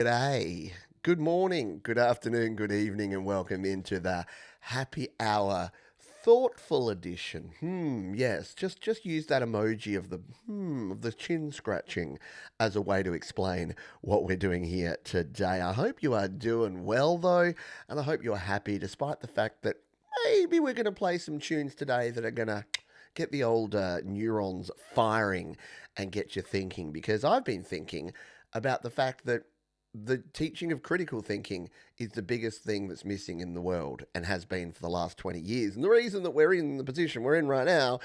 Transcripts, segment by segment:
G'day. Good morning, good afternoon, good evening, and welcome into the happy hour thoughtful edition. Yes, just use that emoji of the chin scratching as a way to explain what we're doing here today. I hope you are doing well though, and I hope you're happy despite the fact that maybe we're going to play some tunes today that are going to get the old neurons firing and get you thinking, because I've been thinking about the fact that the teaching of critical thinking is the biggest thing that's missing in the world and has been for the last 20 years. And the reason that we're in the position we're in right now,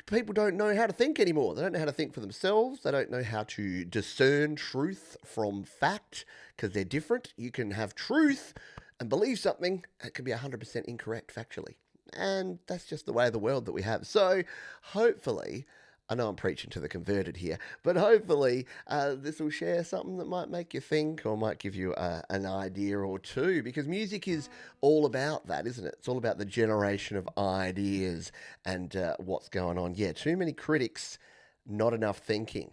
people don't know how to think anymore. They don't know how to think for themselves. They don't know how to discern truth from fact because they're different. You can have truth and believe something that can be 100% incorrect factually. And that's just the way of the world that we have. So hopefully, I know I'm preaching to the converted here, but hopefully this will share something that might make you think or might give you an idea or two, because music is all about that, isn't it? It's all about the generation of ideas and what's going on. Yeah, too many critics, not enough thinking.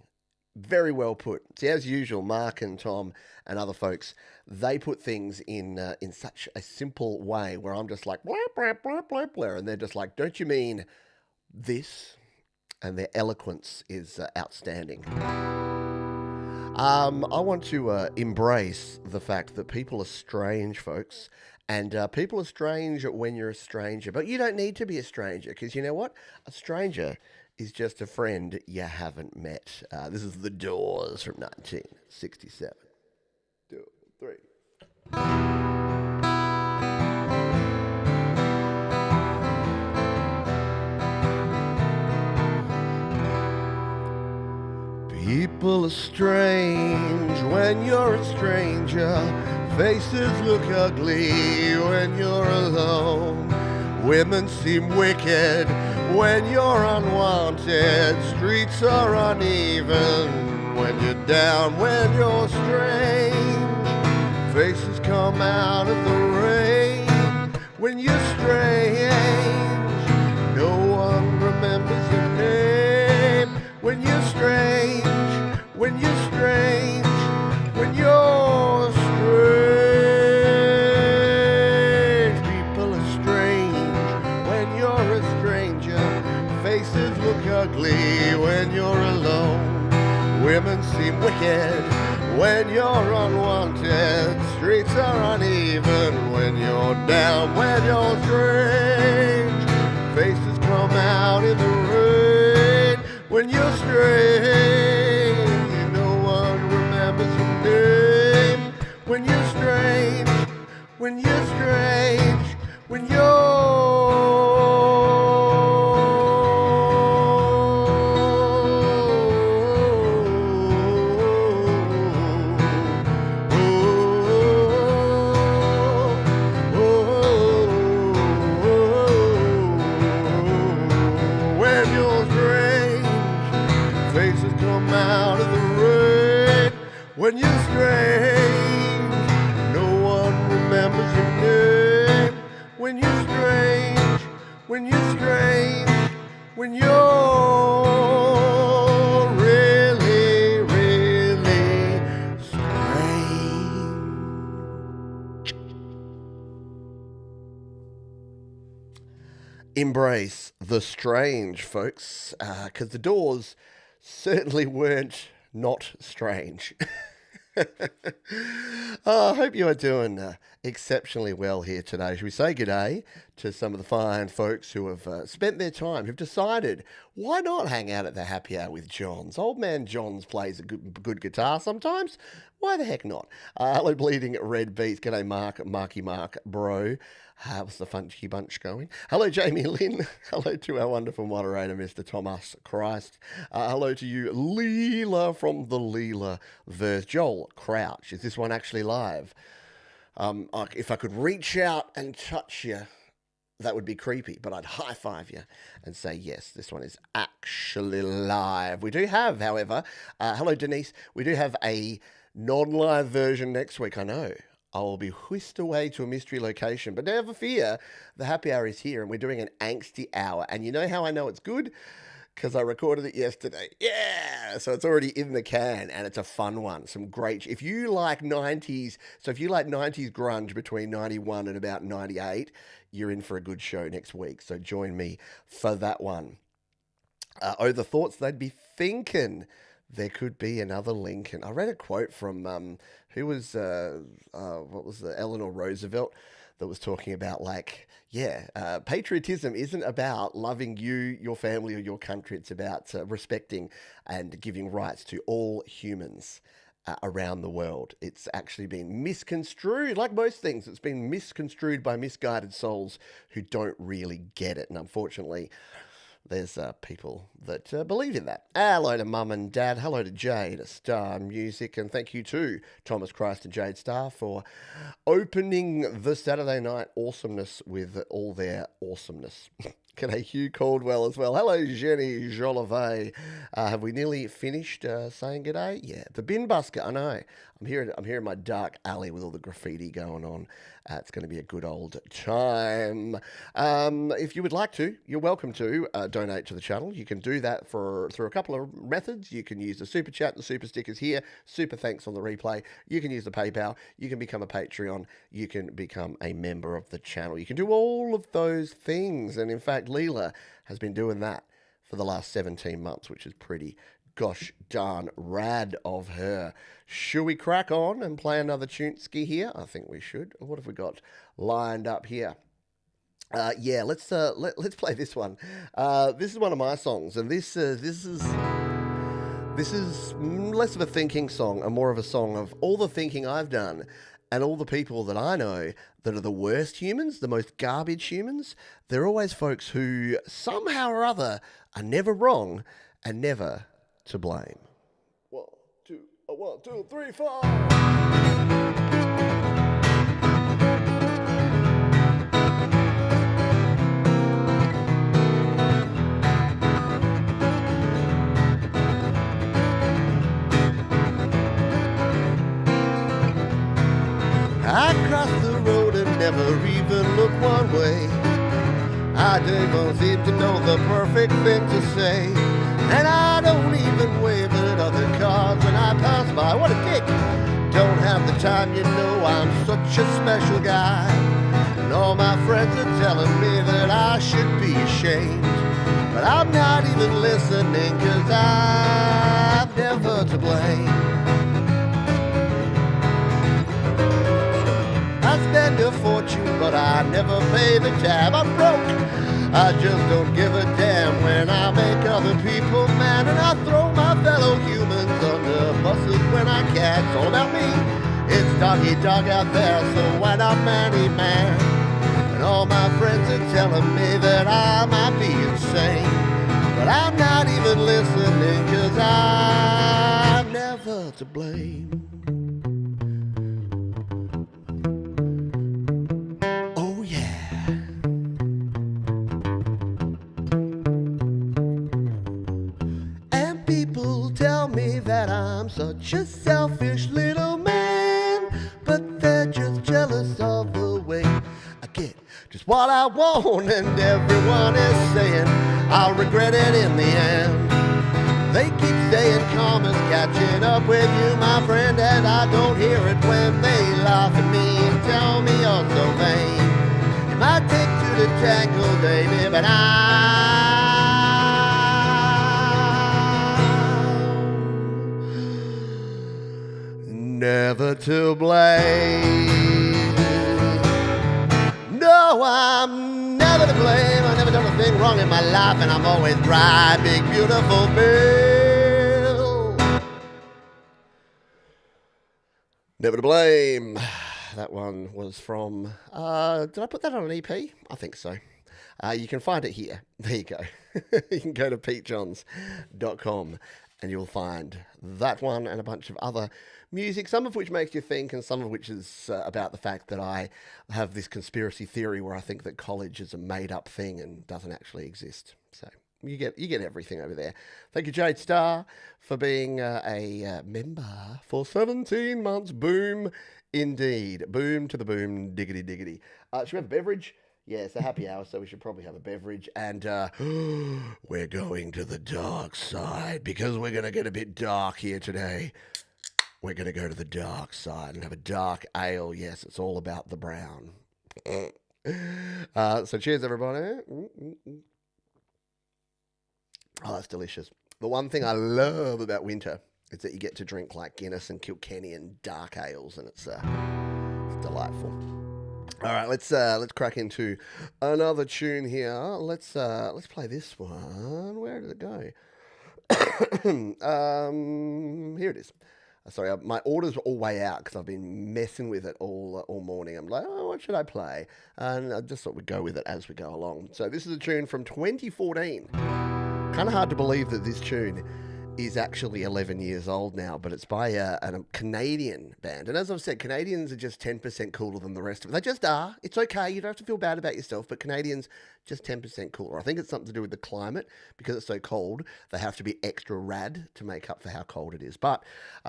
Very well put. See, as usual, Mark and Tom and other folks, they put things in such a simple way where I'm just like, blah, blah, blah, blah, blah, and they're just like, don't you mean this? And their eloquence is outstanding. I want to embrace the fact that people are strange, folks. And people are strange when you're a stranger. But you don't need to be a stranger, because you know what? A stranger is just a friend you haven't met. This is The Doors from 1967. 2, 3. People are strange when you're a stranger. Faces look ugly when you're alone. Women seem wicked when you're unwanted. Streets are uneven when you're down, when you're strange. Faces come out of the rain when you're strange. No one remembers your name when you're strange. When you're strange, when you're strange. People are strange when you're a stranger. Faces look ugly when you're alone. Women seem wicked when you're unwanted. Streets are uneven when you're down, when you're strange. Faces come out in the rain when you're strange. When you're strange, when you're strange, when when you're strange, faces come out of the rain. When you're strange, no one remembers your name. When you're strange, when you're strange, when you're really, really strange. Embrace the strange, folks, because the Doors certainly weren't not strange. I hope you are doing exceptionally well here today. Should we say good day to some of the fine folks who have spent their time, who've decided, why not hang out at the happy hour with Johns? Old man Johns plays a good guitar sometimes. Why the heck not? Hello, Bleeding Red Beats. G'day, Marky Mark, bro. How's the funky bunch going? Hello, Jamie Lynn. Hello to our wonderful moderator, Mr. Thomas Christ. Hello to you, Leela from the Leela verse. Joel Crouch. Is this one actually live? If I could reach out and touch you, that would be creepy, but I'd high five you and say, yes, this one is actually live. We do have, however, hello, Denise. We do have a non-live version next week, I know. I will be whisked away to a mystery location. But never fear, the happy hour is here and we're doing an angsty hour. And you know how I know it's good? because I recorded it yesterday. Yeah, so it's already in the can, and it's a fun one. Some great. If you like '90s, so if you like '90s grunge between '91 and about '98, you're in for a good show next week. So join me for that one. The thoughts they'd be thinking. There could be another Lincoln. I read a quote from who was what was the Eleanor Roosevelt that was talking about like patriotism isn't about loving you, your family, or your country. It's about respecting and giving rights to all humans around the world. It's actually been misconstrued, like most things. It's been misconstrued by misguided souls who don't really get it, and unfortunately there's people that believe in that. Hello to Mum and Dad. Hello to Jade Star Music. And thank you to Thomas Christ and Jade Star for opening the Saturday night awesomeness with all their awesomeness. G'day, Hugh Caldwell as well. Hello, Jenny Jolivet. Have we nearly finished saying g'day? Yeah, the bin busker. I know. I'm here in my dark alley with all the graffiti going on. It's going to be a good old time. If you would like to, you're welcome to donate to the channel. You can do that through a couple of methods. You can use the super chat, the super stickers here, super thanks on the replay. You can use the PayPal. You can become a Patreon. You can become a member of the channel. You can do all of those things. And in fact, Leela has been doing that for the last 17 months, which is pretty gosh darn rad of her. Should we crack on and play another Tuneski here? I think we should. What have we got lined up here? Let's play this one. This is one of my songs, and this is less of a thinking song and more of a song of all the thinking I've done and all the people that I know that are the worst humans, the most garbage humans. They're always folks who somehow or other are never wrong and never to blame. 1, 2, 3, 4. I crossed the road and never even looked one way. I don't seem to know the perfect thing to say. And I don't even wave at other cars when I pass by. What a dick! Don't have the time, you know I'm such a special guy. And all my friends are telling me that I should be ashamed. But I'm not even listening, 'cause I'm never to blame. I spend a fortune, but I never pay the tab. I'm broke. I just don't give a damn when I make other people mad. And I throw my fellow humans under buses when I can. It's all about me. It's doggy dog out there, so why not manny man? And all my friends are telling me that I might be insane. But I'm not even listening, 'cause I'm never to blame. That I'm such a selfish little man, but they're just jealous of the way I get just what I want, and everyone is saying I'll regret it in the end. They keep saying karma's catching up with you, my friend, and I don't hear it when they laugh at me and tell me you're so vain. It might take two to tango, baby, but never to blame. No, I'm never to blame. I've never done a thing wrong in my life, and I'm always right. Big, beautiful bill. Never to blame. That one was from, did I put that on an EP? I think so. You can find it here. There you go. You can go to petejohns.com and you'll find that one and a bunch of other music, some of which makes you think and some of which is about the fact that I have this conspiracy theory where I think that college is a made-up thing and doesn't actually exist. So you get everything over there. Thank you, Jade Star, for being a member for 17 months. Boom, indeed. Boom to the boom, diggity, diggity. Should we have a beverage? Yeah, it's a happy hour, so we should probably have a beverage. And we're going to the dark side because we're going to get a bit dark here today. We're going to go to the dark side and have a dark ale. Yes, it's all about the brown. So cheers, everybody. Oh, that's delicious. The one thing I love about winter is that you get to drink like Guinness and Kilkenny and dark ales, and it's delightful. All right, let's crack into another tune here. Let's play this one. Where did it go? Here it is. Sorry, my orders were all way out because I've been messing with it all morning. I'm like, oh, what should I play? And I just thought we'd go with it as we go along. So this is a tune from 2014. Kind of hard to believe that this tune is actually 11 years old now, but it's by a Canadian band. And as I've said, Canadians are just 10% cooler than the rest of them. They just are. It's okay. You don't have to feel bad about yourself, but Canadians just 10% cooler. I think it's something to do with the climate. Because it's so cold, they have to be extra rad to make up for how cold it is. But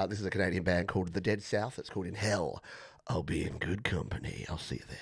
this is a Canadian band called The Dead South. It's called In Hell, I'll Be in Good Company. I'll see you there.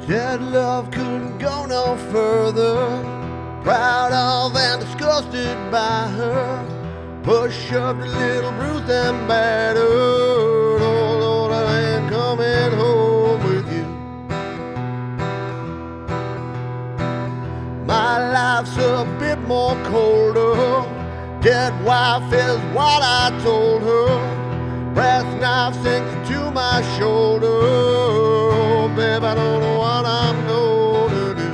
Dead love couldn't go no further. Proud of and disgusted by her. Push, shoved, a little bruised and battered. Oh Lord, I ain't coming home with you. My life's a bit more colder. Dead wife is what I told her. Brass knife sinks to my shoulder. Oh, babe, I don't know what I'm gonna do.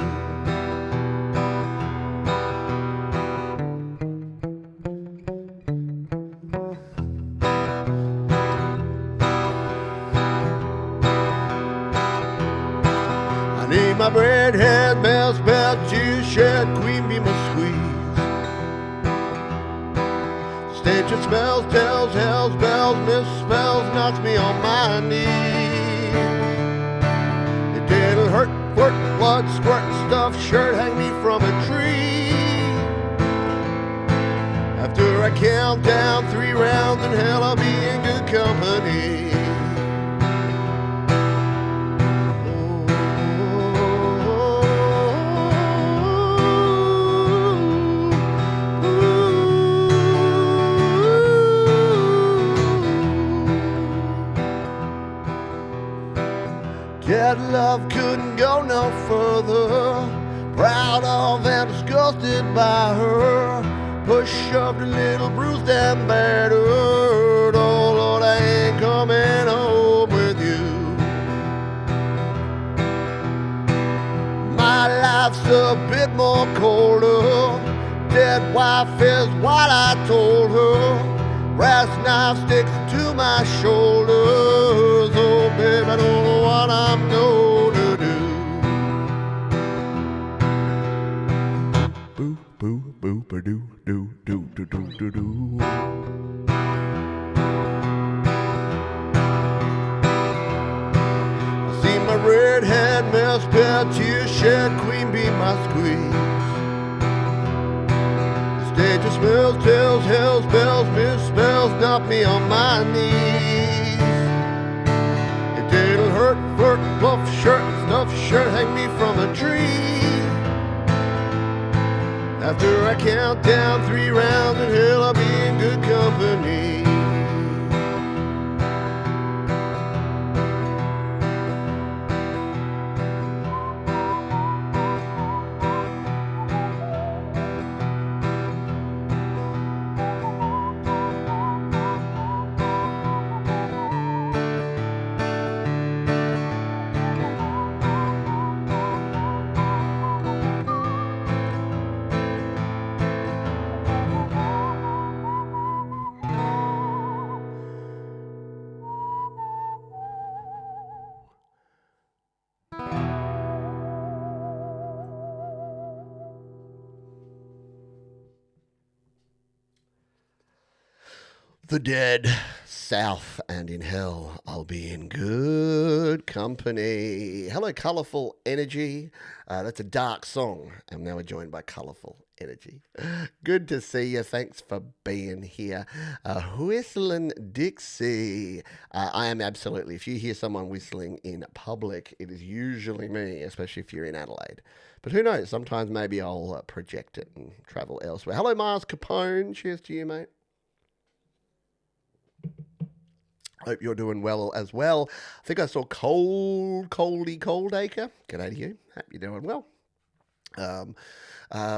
I need my bread, head, mouse, belt, juice, shed, queen bee, my squeeze. Stench of smells, tells, hells, bells, misspells, knocks me on my knees. It didn't hurt, work, blood, squirt, stuff, shirt, hang me from a tree. After I count down 3 rounds in hell, I'll be in good company. Dead love couldn't go no further. Proud of and disgusted by her. Push, shoved, a little bruised and battered. Oh Lord, I ain't coming home with you. My life's a bit more colder. Dead wife is what I told her. Brass knife sticks to my shoulders. Oh, babe, I don't know what I'm gonna do. Boo, boo, boo, ba doo, doo, doo, doo, doo, doo, doo. I see my redhead mouse, pale tears shed, queen bee, my squeeze. Stage of smells, tells, hells, bells, misspells, knock me on my knees. It didn't hurt, flirt, fluff, shirt, stuff, shirt, hang me from a tree. After I count down 3 rounds in hell, I'll be in good company. The dead, south and in hell, I'll be in good company. Hello, Colourful Energy. That's a dark song, and now we're joined by Colourful Energy. Good to see you. Thanks for being here. Whistling Dixie. I am absolutely, if you hear someone whistling in public, it is usually me, especially if you're in Adelaide. But who knows? Sometimes maybe I'll project it and travel elsewhere. Hello, Miles Capone. Cheers to you, mate. Hope you're doing well as well. I think I saw Coldacre. G'day to you. Hope you're doing well.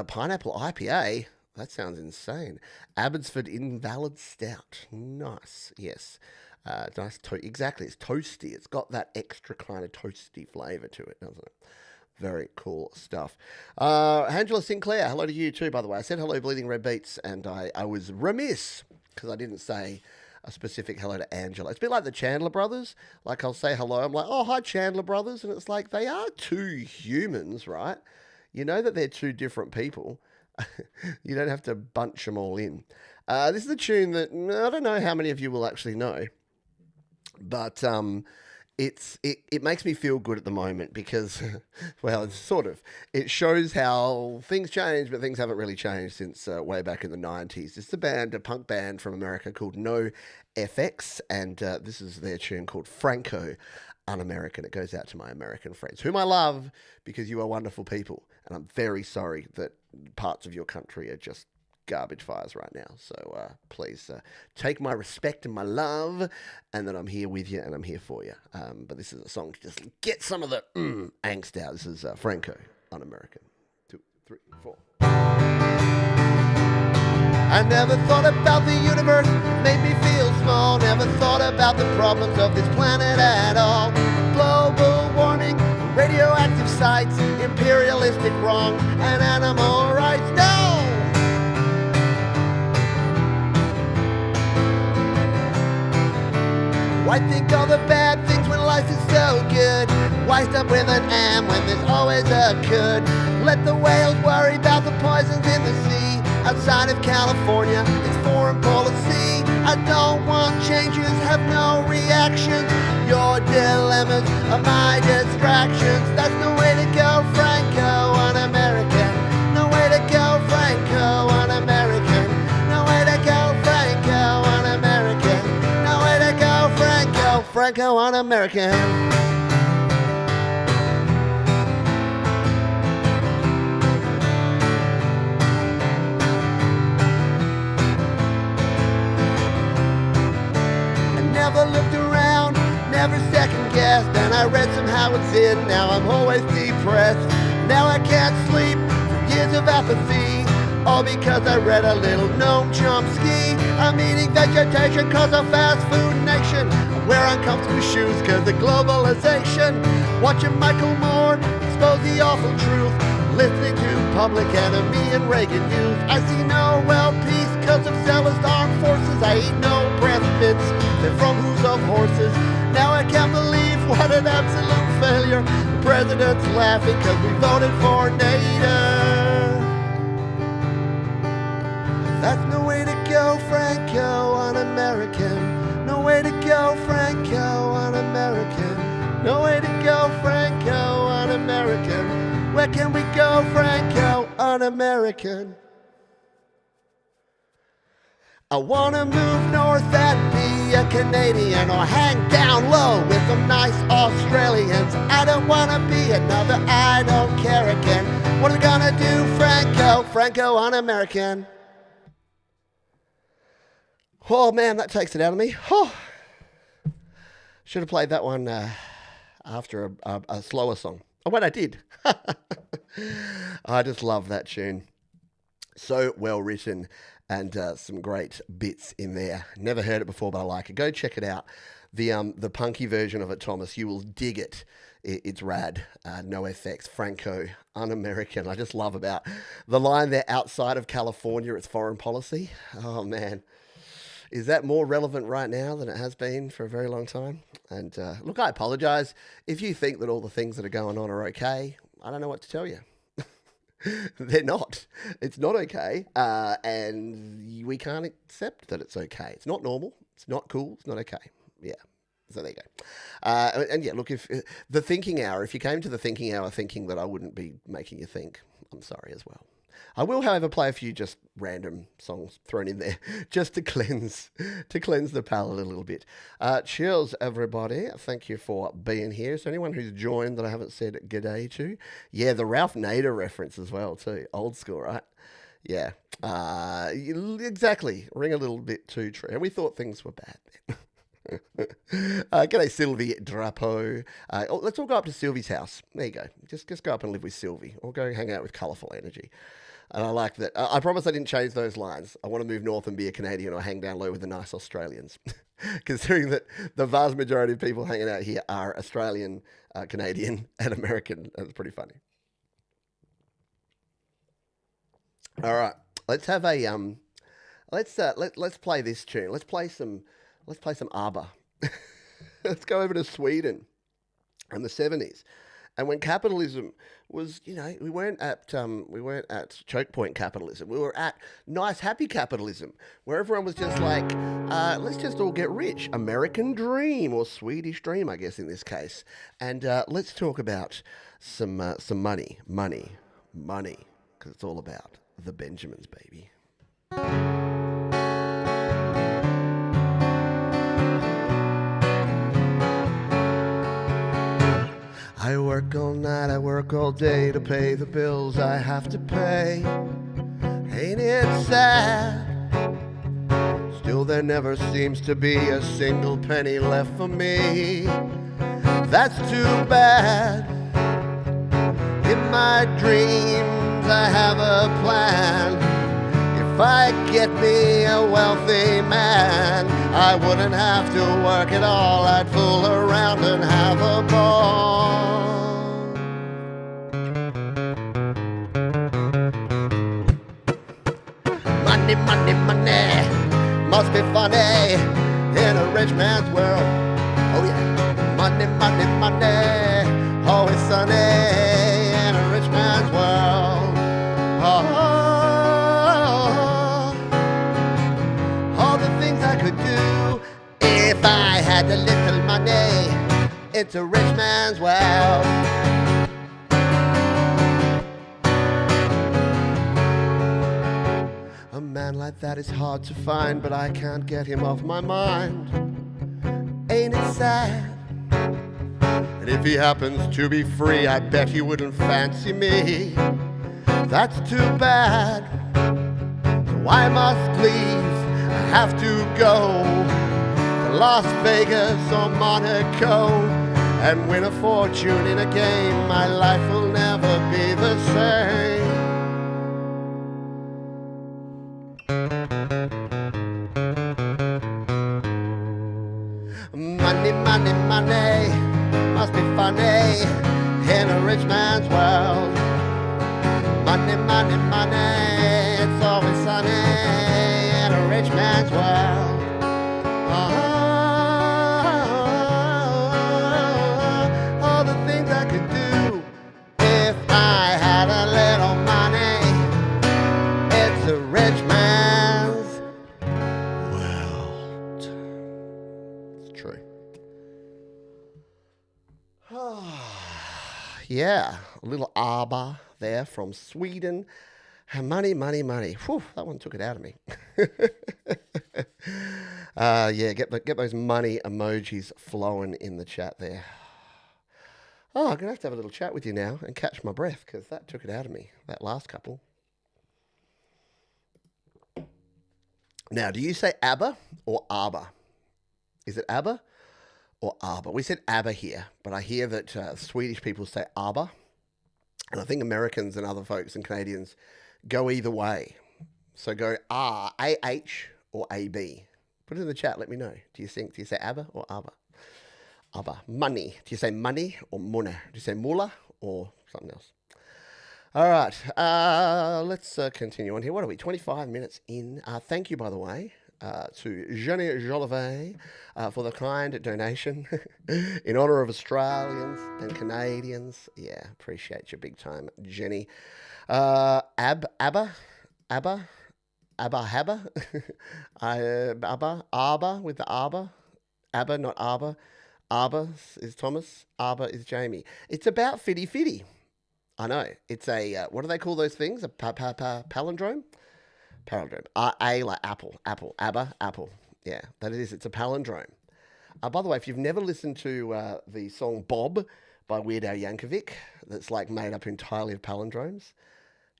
Pineapple IPA. That sounds insane. Abbotsford Invalid Stout. Nice. Yes. Nice. Exactly. It's toasty. It's got that extra kind of toasty flavour to it, doesn't it? Very cool stuff. Angela Sinclair. Hello to you too, by the way. I said hello, Bleeding Red Beats, and I was remiss because I didn't say a specific hello to Angela. It's a bit like the Chandler brothers. Like, I'll say hello. I'm like, oh, hi, Chandler brothers. And it's like, they are two humans, right? You know that they're two different people. You don't have to bunch them all in. This is a tune that I don't know how many of you will actually know. But it makes me feel good at the moment because, well, it's sort of. It shows how things change, but things haven't really changed since way back in the 90s. It's a punk band from America called No FX, and this is their tune called Franco, Un-American. It goes out to my American friends, whom I love because you are wonderful people, and I'm very sorry that parts of your country are just garbage fires right now. So please take my respect and my love, and that I'm here with you and I'm here for you. But this is a song to just get some of the angst out. This is Franco, Un-American. 2, 3, 4. I never thought about the universe, made me feel small. Never thought about the problems of this planet at all. Global warming, radioactive sites, imperialistic wrong, and animal rights. No! Why think all the bad things when life is so good? Why stop with an am when there's always a could? Let the whales worry about the poisons in the sea. Outside of California, it's foreign policy. I don't want changes, have no reactions. Your dilemmas are my distractions. That's no way to go, Franco, Un-American. No way to go, Franco, Un-American. No way to go, Franco, Un-American. No way to go, Franco, Un-American. Never looked around, never second guessed. And I read somehow it's in, now I'm always depressed. Now I can't sleep from years of apathy, all because I read a little Noam Chomsky. I'm eating vegetation cause of fast food nation. I wear uncomfortable shoes cause of globalization. Watching Michael Moore expose the awful truth. Listening to Public Enemy and Reagan Youth. I see no well peace cause of zealous armed forces. I eat no breath mints, they're from hooves of horses. Now I can't believe what an absolute failure. The president's laughing cause we voted for Nader. That's no way to go, Franco, Un-American. No way to go, Franco, Un-American. No way to go, Franco, Un-American. Where can we go, Franco, Un-American? I wanna move north and be a Canadian, or hang down low with some nice Australians. I don't wanna be another I don't care again. What are we gonna do, Franco, Un-American? Oh man, that takes it out of me. Oh. Should have played that one after a slower song. Oh, wait, I did. I just love that tune. So well written and some great bits in there. Never heard it before, but I like it. Go check it out. The punky version of it, Thomas. You will dig it. It's rad. No FX. Franco, Un-American. I just love about the line there, outside of California, it's foreign policy. Oh, man. Is that more relevant right now than it has been for a very long time? And look, I apologise if you think that all the things that are going on are okay. I don't know what to tell you. They're not. It's not okay. And we can't accept that it's okay. It's not normal. It's not cool. It's not okay. Yeah. So there you go. And yeah, look, if the thinking hour, if you came to the thinking hour thinking that I wouldn't be making you think, I'm sorry as well. I will, however, play a few just random songs thrown in there just to cleanse the palate a little bit. Cheers, everybody. Thank you for being here. Is there anyone who's joined that I haven't said g'day to? Yeah, the Ralph Nader reference as well, too. Old school, right? Yeah. Exactly. Ring a little bit too true. And we thought things were bad then. G'day, Sylvie Drapeau. Let's all go up to Sylvie's house. There you go. Just go up and live with Sylvie, or go hang out with Colourful Energy. And I like that. I promise I didn't change those lines. I want to move north and be a Canadian, or hang down low with the nice Australians. Considering that the vast majority of people hanging out here are Australian, Canadian, and American. That's pretty funny. All right, let's have a let's play this tune. Let's play some ABBA. Let's go over to Sweden and the 70s. And when capitalism was, we weren't at choke point capitalism. We were at nice, happy capitalism, where everyone was just like, let's just all get rich. American dream, or Swedish dream, I guess in this case. And let's talk about some money, because it's all about the Benjamins, baby. I work all night, I work all day to pay the bills I have to pay. Ain't it sad? Still there never seems to be a single penny left for me. That's too bad. In my dreams I have a plan. If I get me a wealthy man, I wouldn't have to work at all. I'd fool around and have a ball. Money, money, money must be funny in a rich man's world. Oh yeah. Money, money, money, always sunny in a rich man's world. Oh. All the things I could do if I had a little money. It's a rich man's world. A man like that is hard to find, but I can't get him off my mind. Ain't it sad? And if he happens to be free, I bet he wouldn't fancy me. That's too bad. So I must leave. I have to go to Las Vegas or Monaco and win a fortune in a game. My life will never be the same. Money, money, money must be funny in a rich man's world. Money, money, money, it's always sunny in a rich man's world. All the things I could do if I had a little money. It's a rich man's world. It's true. Yeah, a little ABBA there from Sweden. Money, money, money. Whew, that one took it out of me. Yeah, get those money emojis flowing in the chat there. Oh, I'm going to have a little chat with you now and catch my breath, because that took it out of me, that last couple. Now, do you say ABBA or ABBA? Is it ABBA or ABBA? We said ABBA here, but I hear that Swedish people say ABBA. And I think Americans and other folks and Canadians go either way. So go A-H or A-B. Put it in the chat, let me know. Do you say ABBA or ABBA? ABBA. Money. Do you say money or munna? Do you say mula or something else? All right. Let's continue on here. What are we? 25 minutes in. Thank you, by the way. to Jenny Jolivet for the kind donation in honour of Australians and Canadians. Yeah, appreciate you big time, Jenny. ABBA, ABBA, ABBA, ABBA, ABBA with the ABBA, ABBA, not ABBA. ABBA is Thomas, ABBA is Jamie. It's about Fitty Fitty. I know. It's a, what do they call those things? A palindrome? Palindrome. A like apple, apple, ABBA, apple. Yeah, that it is. It's a palindrome. By the way, if you've never listened to the song Bob by Weird Al Yankovic, that's like made up entirely of palindromes,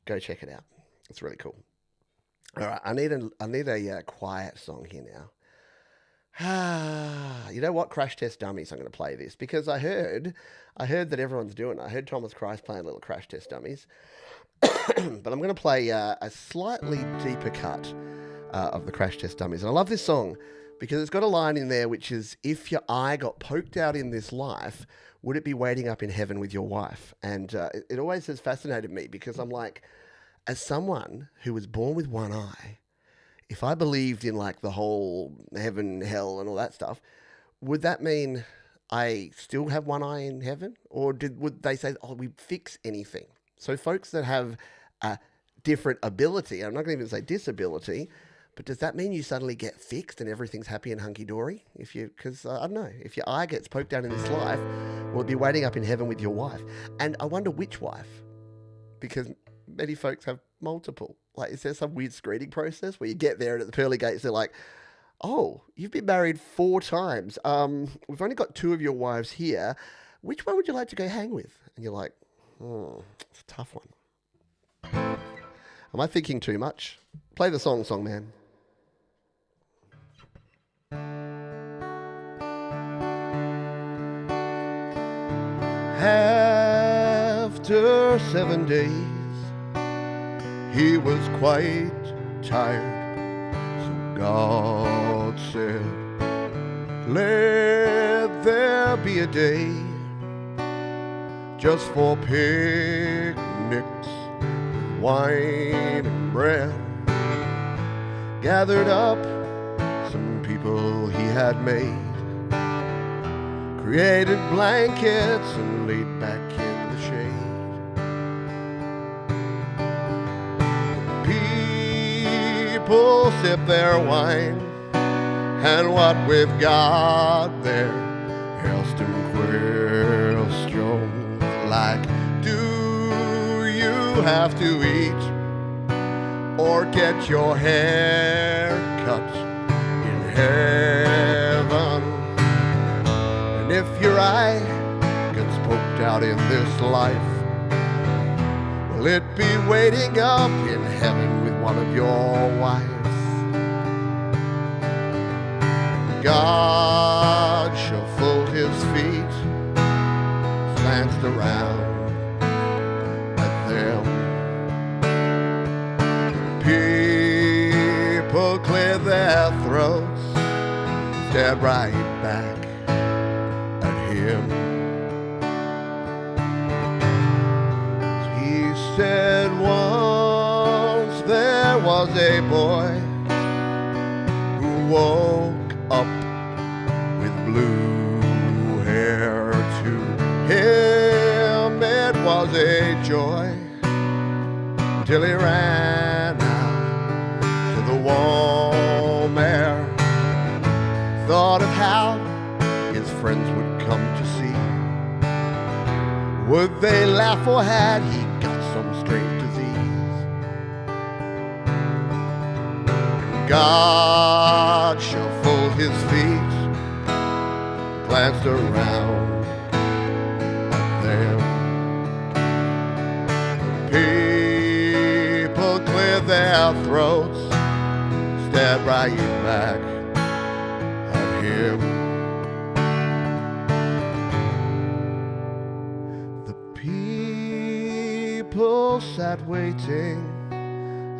go check it out. It's really cool. All right, I need a quiet song here now. You know what? Crash Test Dummies. I'm going to play this because I heard that everyone's doing it. I heard Thomas Christ playing little Crash Test Dummies, but I'm going to play a slightly deeper cut of the Crash Test Dummies. And I love this song because it's got a line in there which is, "If your eye got poked out in this life, would it be waiting up in heaven with your wife?" And it always has fascinated me because I'm like, as someone who was born with one eye, if I believed in like the whole heaven, hell, and all that stuff, would that mean I still have one eye in heaven? Or would they say, oh, we fix anything? So folks that have a different ability, I'm not going to even say disability, but does that mean you suddenly get fixed and everything's happy and hunky-dory? Because I don't know, if your eye gets poked out in this life, will it be waiting up in heaven with your wife? And I wonder which wife, because many folks have multiple. Like, is there some weird screening process where you get there and at the pearly gates they're like, oh, you've been married 4 times. We've only got 2 of your wives here. Which one would you like to go hang with? And you're like, it's a tough one. Am I thinking too much? Play the song, man. After 7 days, he was quite tired, so God said, let there be a day just for picnics with wine and bread. Gathered up some people he had made, created blankets and laid back in the shade. People sip their wine, and what we've got there, Helston questions like, do you have to eat or get your hair cut in heaven? And if your eye gets poked out in this life, will it be waiting up in heaven with one of your wives? God shuffled his feet, glanced around at them. People cleared their throats, stared right back at him. He said, once there was a boy who woke up with blue hair. To him it was a joy till he ran out to the warm air. Thought of how his friends would come to see. Would they laugh, or had he got some strange disease? And God shuffled his feet, glanced around at them. People cleared their throats, stared right back at him. The people sat waiting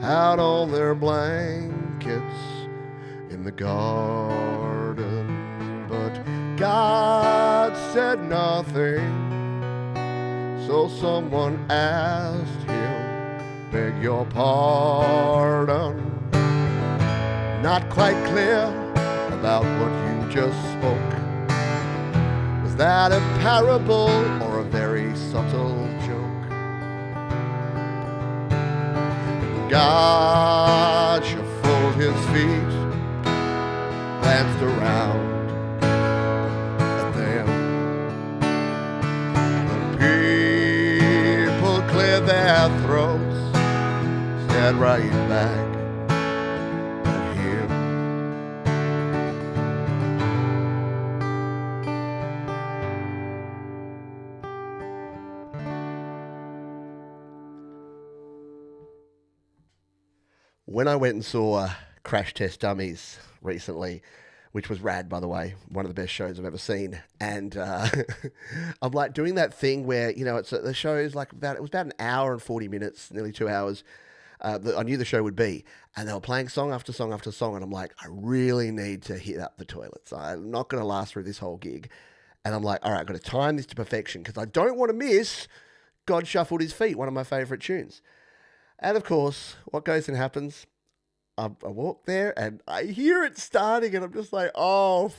out on their blankets in the garden, but God said nothing. So someone asked him, beg your pardon, not quite clear about what you just spoke. Was that a parable or a very subtle joke? God shuffled his feet, glanced around at them. The people cleared their throats, stared right back at him. When I went and saw Crash Test Dummies recently, which was rad, by the way, one of the best shows I've ever seen, and I'm like doing that thing where, you know, it's the show is like it was about an hour and 40 minutes, nearly 2 hours. That I knew the show would be, and they were playing song after song after song, and I'm like, I really need to hit up the toilets. I'm not going to last through this whole gig, and I'm like, all right, I've got to time this to perfection because I don't want to miss God Shuffled His Feet, one of my favourite tunes. And of course, what goes and happens? I walk there and I hear it starting, and I'm just like, oh,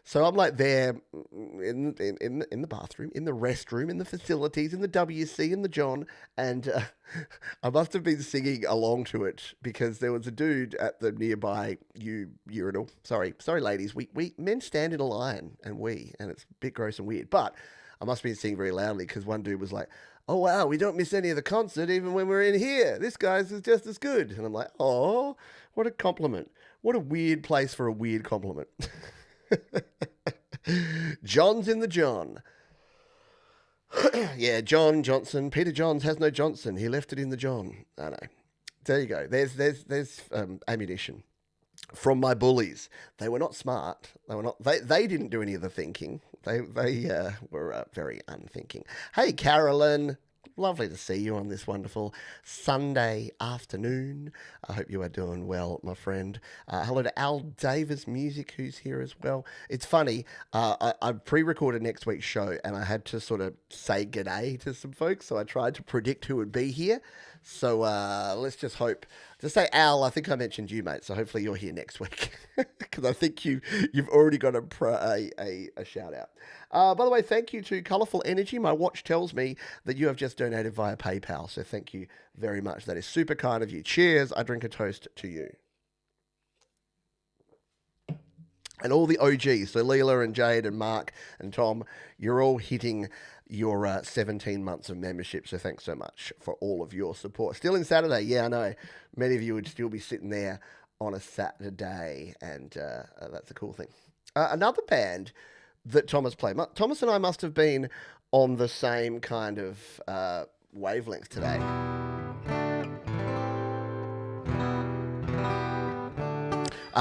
so I'm like there in the bathroom, in the restroom, in the facilities, in the WC, in the John, and I must have been singing along to it because there was a dude at the nearby urinal. Sorry, ladies. We men stand in a line, and it's a bit gross and weird. But I must have been singing very loudly because one dude was like, "Oh wow, we don't miss any of the concert even when we're in here. This guy's is just as good." And I'm like, "Oh, what a compliment! What a weird place for a weird compliment." John's in the John. Yeah, John Johnson. Peter Johns has no Johnson. He left it in the John. I know. There you go. There's ammunition from my bullies. They were not smart. They were not. They didn't do any of the thinking. They were very unthinking. Hey, Carolyn. Lovely to see you on this wonderful Sunday afternoon. I hope you are doing well, my friend. Hello to Al Davis Music, who's here as well. It's funny, I pre-recorded next week's show, and I had to sort of say g'day to some folks, so I tried to predict who would be here. So let's just hope. Just say, Al, I think I mentioned you, mate, so hopefully you're here next week, because I think you've already got a shout-out. By the way, thank you to Colourful Energy. My watch tells me that you have just donated via PayPal, so thank you very much. That is super kind of you. Cheers. I drink a toast to you. And all the OGs, so Leela and Jade and Mark and Tom, you're all hitting your 17 months of membership, so thanks so much for all of your support. Still in Saturday, yeah, I know. Many of you would still be sitting there on a Saturday, and that's a cool thing. Another band that Thomas played. Thomas and I must have been on the same kind of wavelength today.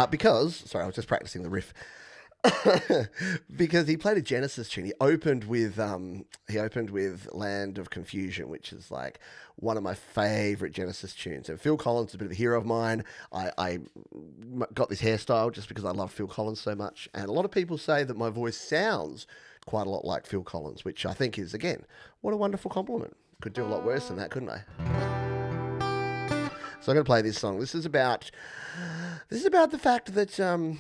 Because, sorry, I was just practicing the riff. Because he played a Genesis tune. He opened with Land of Confusion, which is like one of my favorite Genesis tunes. And Phil Collins is a bit of a hero of mine. I got this hairstyle just because I love Phil Collins so much. And a lot of people say that my voice sounds quite a lot like Phil Collins, which I think is, again, what a wonderful compliment. Could do a lot worse than that, couldn't I? So I'm going to play this song. This is about the fact that,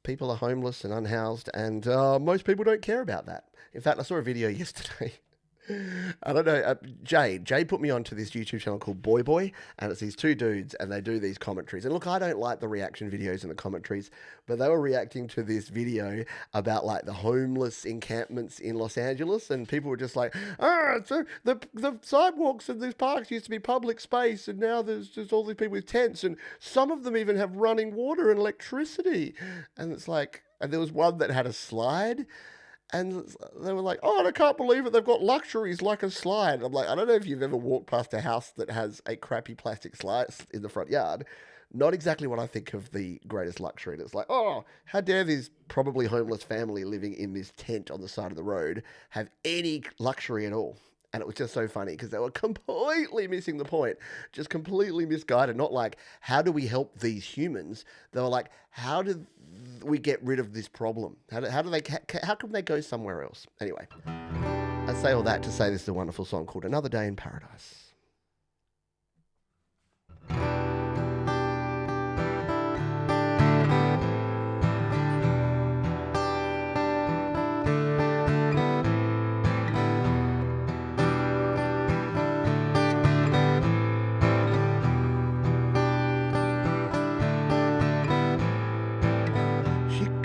people are homeless and unhoused, and most people don't care about that. In fact, I saw a video yesterday. I don't know, Jade put me onto this YouTube channel called Boy Boy, and it's these two dudes, and they do these commentaries. And look, I don't like the reaction videos and the commentaries, but they were reacting to this video about like the homeless encampments in Los Angeles, and people were just like, so the sidewalks in these parks used to be public space, and now there's just all these people with tents, and some of them even have running water and electricity. And it's like, and there was one that had a slide. And they were like, oh, I can't believe it. They've got luxuries like a slide. I'm like, I don't know if you've ever walked past a house that has a crappy plastic slide in the front yard. Not exactly what I think of the greatest luxury. And it's like, oh, how dare this probably homeless family living in this tent on the side of the road have any luxury at all. And it was just so funny because they were completely missing the point, just completely misguided. Not like, how do we help these humans? They were like, how do we get rid of this problem? How can they go somewhere else? Anyway, I say all that to say this is a wonderful song called Another Day in Paradise.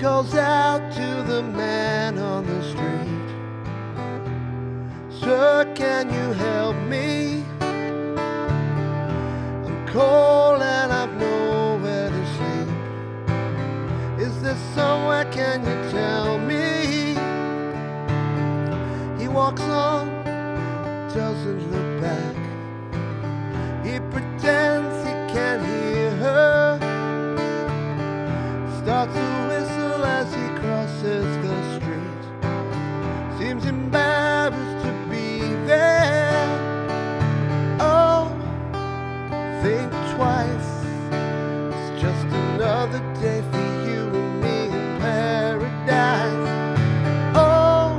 calls out to the man on the street. Sir, can you help me? I'm cold and I've nowhere to sleep. Is there somewhere, can you tell me? He walks on, doesn't look back. He pretends he can't hear her. Starts to whistle as he crosses the street. Seems embarrassed to be there. Oh, think twice. It's just another day for you and me in paradise. Oh,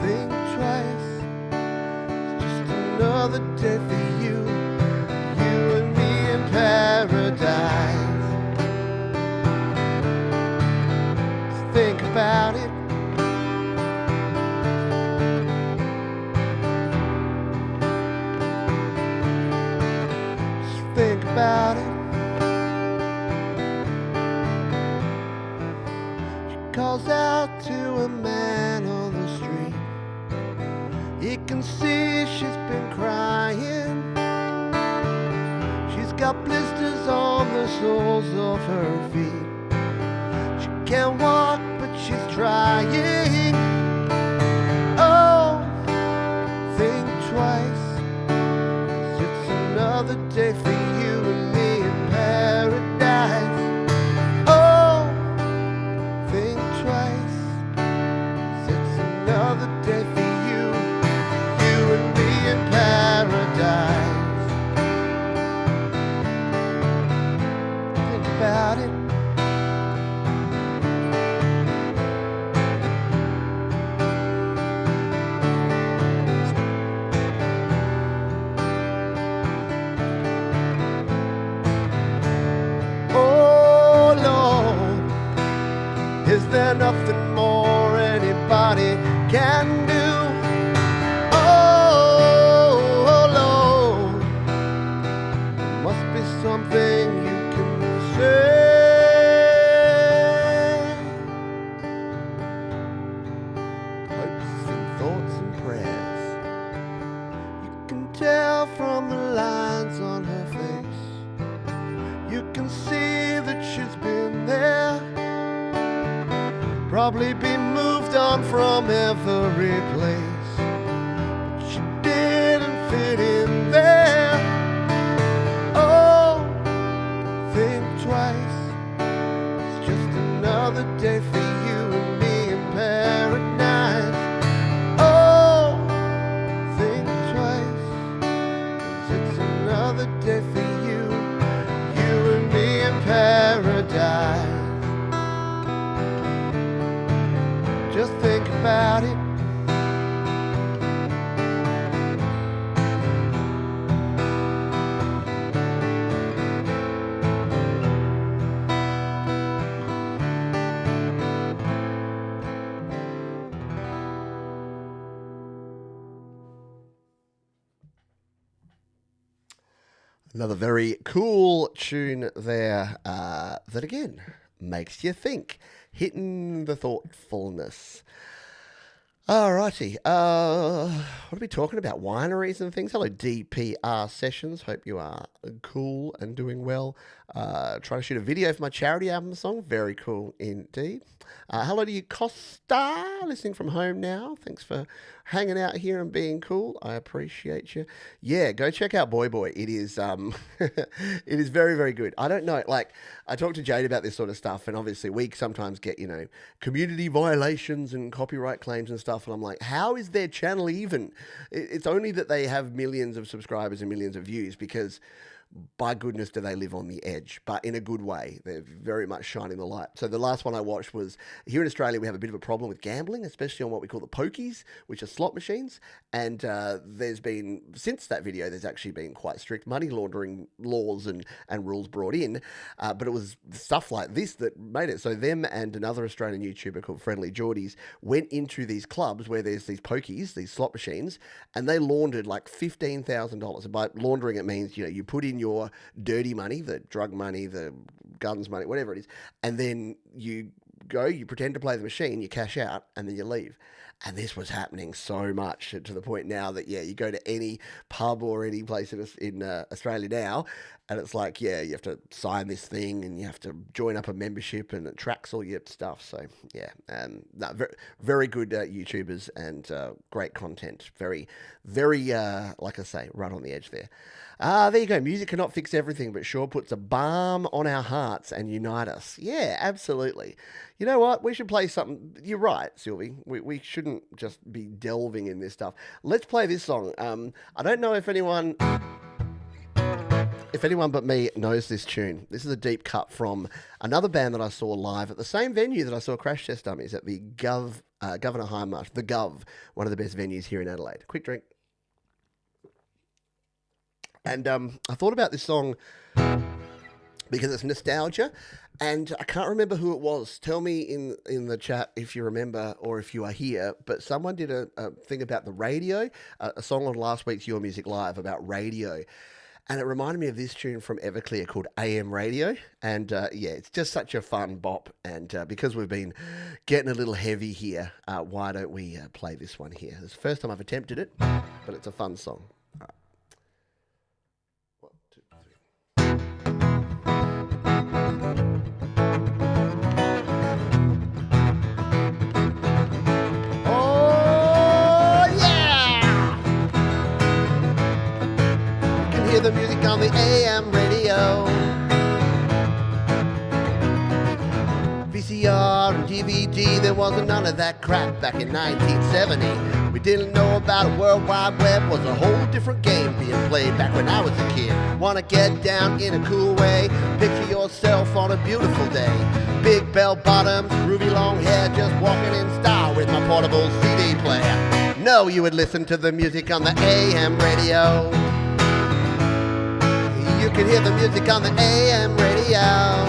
think twice. It's just another day for you and me in paradise. Think about it. Just think about it. She calls out to a man on the street. He can see she's been crying. She's got blisters on the soles of her feet. She can't walk, but she's trying. Oh, think twice. 'Cause it's another day for you and me in paradise. Oh, think twice. 'Cause it's another day for you and me in paradise. Think about it. Is there nothing more anybody can do? Oh, Lord, must be something you can say. Hopes and thoughts and prayers. You can tell from the lines on her face. You can see that she's been there. Probably been moved on from every place, but she didn't fit in there. Oh, think twice. It's just another day for you and me in paradise. Oh, think twice. 'Cause it's another day for you and me in paradise. Just think about it. Another very cool tune there that again makes you think, hitting the thoughtfulness. Alrighty, what are we talking about? Wineries and things. Hello, DPR Sessions. Hope you are cool and doing well. Trying to shoot a video for my charity album song. Very cool indeed. Hello to you, Costa, listening from home now. Thanks for hanging out here and being cool. I appreciate you. Yeah, go check out Boy Boy. It is it is very, very good. I don't know, like, I talked to Jade about this sort of stuff, and obviously we sometimes get, community violations and copyright claims and stuff, and I'm like, how is their channel even? It's only that they have millions of subscribers and millions of views, because by goodness do they live on the edge, but in a good way. They're very much shining the light. So the last one I watched was, here in Australia we have a bit of a problem with gambling, especially on what we call the pokies, which are slot machines, and there's been, since that video, there's actually been quite strict money laundering laws and rules brought in, but it was stuff like this that made it. So them and another Australian YouTuber called Friendly Geordies went into these clubs where there's these pokies, these slot machines, and they laundered like $15,000. And by laundering it means, you put in your dirty money, the drug money, the guns money, whatever it is, and then you go, you pretend to play the machine, you cash out, and then you leave. And this was happening so much to the point now that, yeah, you go to any pub or any place in Australia now, and it's like, yeah, you have to sign this thing and you have to join up a membership and it tracks all your stuff. So, yeah, no, very, very good YouTubers and great content. Very, very, like I say, right on the edge there. There you go. Music cannot fix everything, but sure puts a balm on our hearts and unite us. Yeah, absolutely. You know what? We should play something. You're right, Sylvie. We shouldn't just be delving in this stuff. Let's play this song. I don't know if anyone but me knows this tune. This is a deep cut from another band that I saw live at the same venue that I saw Crash Test Dummies at the Governor High Marsh, the Gov, one of the best venues here in Adelaide. Quick drink. And I thought about this song because it's nostalgia, and I can't remember who it was. Tell me in the chat if you remember or if you are here, but someone did a thing about the radio, a song on last week's Your Music Live about radio, and it reminded me of this tune from Everclear called AM Radio, and yeah, it's just such a fun bop, and because we've been getting a little heavy here, why don't we play this one here? It's the first time I've attempted it, but it's a fun song. Hear the music on the AM radio. VCR and DVD, there wasn't none of that crap back in 1970. We didn't know about a World Wide Web, was a whole different game being played back when I was a kid. Wanna get down in a cool way, picture yourself on a beautiful day. Big bell bottoms, groovy long hair, just walking in style with my portable CD player. No, you would listen to the music on the AM radio. You could hear the music on the AM radio.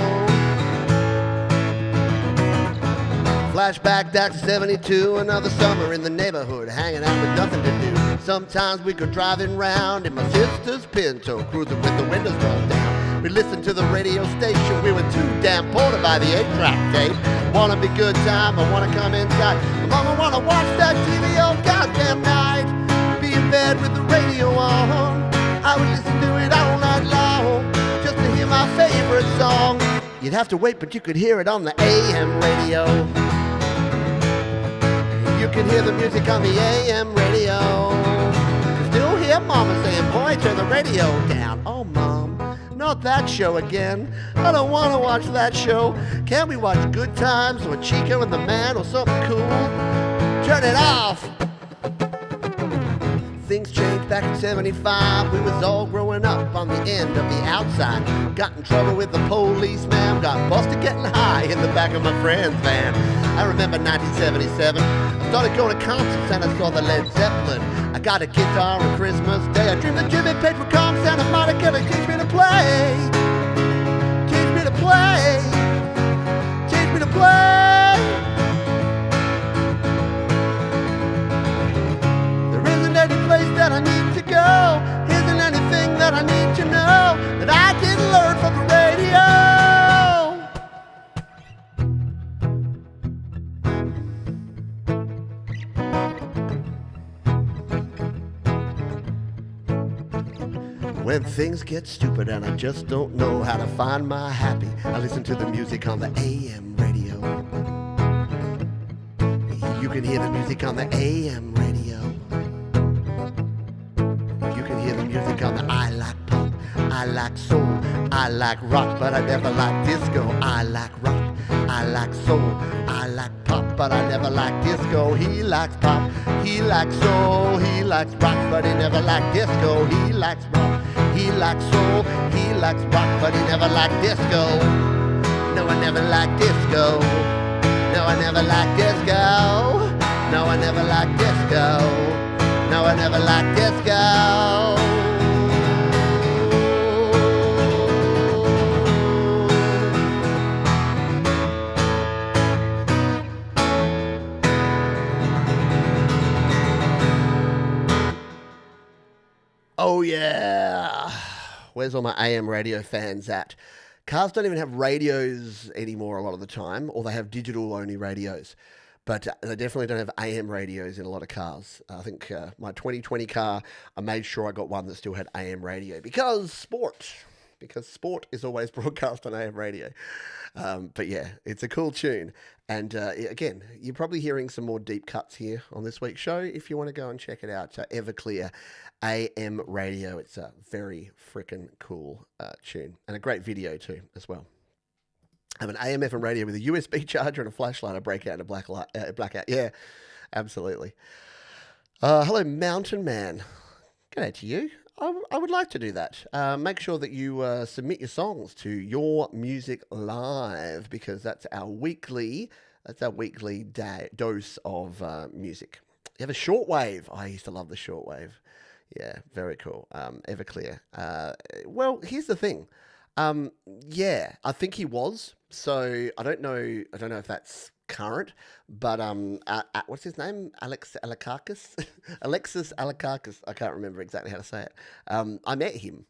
Flashback back to 72, another summer in the neighborhood, hanging out with nothing to do. Sometimes we go driving round in my sister's Pinto, cruising with the windows rolled down. We listened to the radio station, we were too damn poor to buy the 8-track tape. Wanna be good time, I wanna come inside. Mama wanna watch that TV all goddamn night. Be in bed with the radio on. I would listen to it all night long, just to hear my favorite song. You'd have to wait, but you could hear it on the AM radio. You could hear the music on the AM radio. Still hear Mama saying, boy, turn the radio down. Oh, Mom, not that show again. I don't want to watch that show. Can't we watch Good Times or Chico and the Man or something cool? Turn it off. Things changed back in 75. We was all growing up on the end of the outside. Got in trouble with the policeman. Got busted getting high in the back of my friend's van. I remember 1977. I started going to concerts and I saw the Led Zeppelin. I got a guitar on Christmas Day. I dreamed that Jimmy Page would come, Santa Monica to teach me to play. Teach me to play. Teach me to play. That I need to go, isn't anything that I need to know that I didn't learn from the radio. When things get stupid and I just don't know how to find my happy, I listen to the music on the AM radio. You can hear the music on the AM radio. On the I like pop, I like soul, I like rock, but I never like disco. I like rock, I like soul, I like pop, but I never like disco. He likes pop, he likes soul, he likes rock, but he never liked disco. He likes rock, he likes soul, he likes rock, but he never liked disco. No, I never liked disco. No, I never liked disco. No, I never liked disco. No, I never liked disco. Oh yeah, where's all my AM radio fans at? Cars don't even have radios anymore a lot of the time, or they have digital-only radios. But they definitely don't have AM radios in a lot of cars. I think my 2020 car, I made sure I got one that still had AM radio because sport. Because sport is always broadcast on AM radio. But yeah, it's a cool tune. And again, you're probably hearing some more deep cuts here on this week's show. If you want to go and check it out, Everclear AM radio. It's a very freaking cool tune. And a great video too, as well. I have an AM FM radio with a USB charger and a flashlight. I break out in a blackout. Yeah, absolutely. Hello, Mountain Man. G'day to you. I would like to do that. Make sure that you submit your songs to Your Music Live, because that's our weekly dose of music. You have a shortwave. I used to love the shortwave. Yeah, very cool. Everclear. Well, here's the thing. Yeah, I think he was. So I don't know if that's current, but what's his name? Alexis Alakakis. I can't remember exactly how to say it. I met him.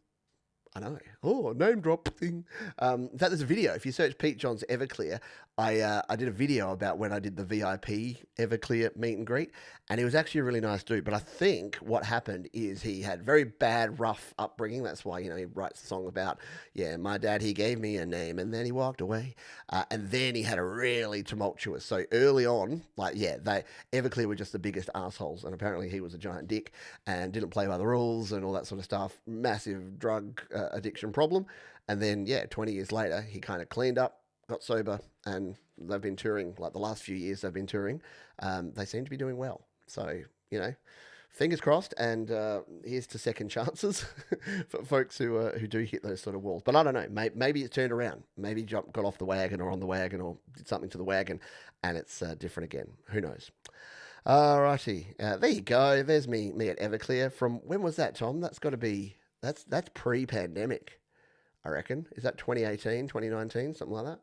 I know. Oh, name drop thing. In fact, there's a video. If you search Pete Johns Everclear, I did a video about when I did the VIP Everclear meet and greet, and he was actually a really nice dude. But I think what happened is he had very bad, rough upbringing. That's why, he writes a song about, yeah, my dad, he gave me a name, and then he walked away. And then he had a really tumultuous. So early on, Everclear were just the biggest assholes, and apparently he was a giant dick and didn't play by the rules and all that sort of stuff. Massive drug addiction problem. And then, 20 years later, he kind of cleaned up, got sober, and they've been touring, like the last few years they've been touring. They seem to be doing well. So, fingers crossed, and here's to second chances for folks who do hit those sort of walls. But I don't know, maybe it's turned around. Maybe got off the wagon or on the wagon or did something to the wagon, and it's different again. Who knows? Alrighty, there you go. There's me at Everclear. From when was that, Tom? That's got to be, that's pre-pandemic, I reckon. Is that 2018, 2019, something like that?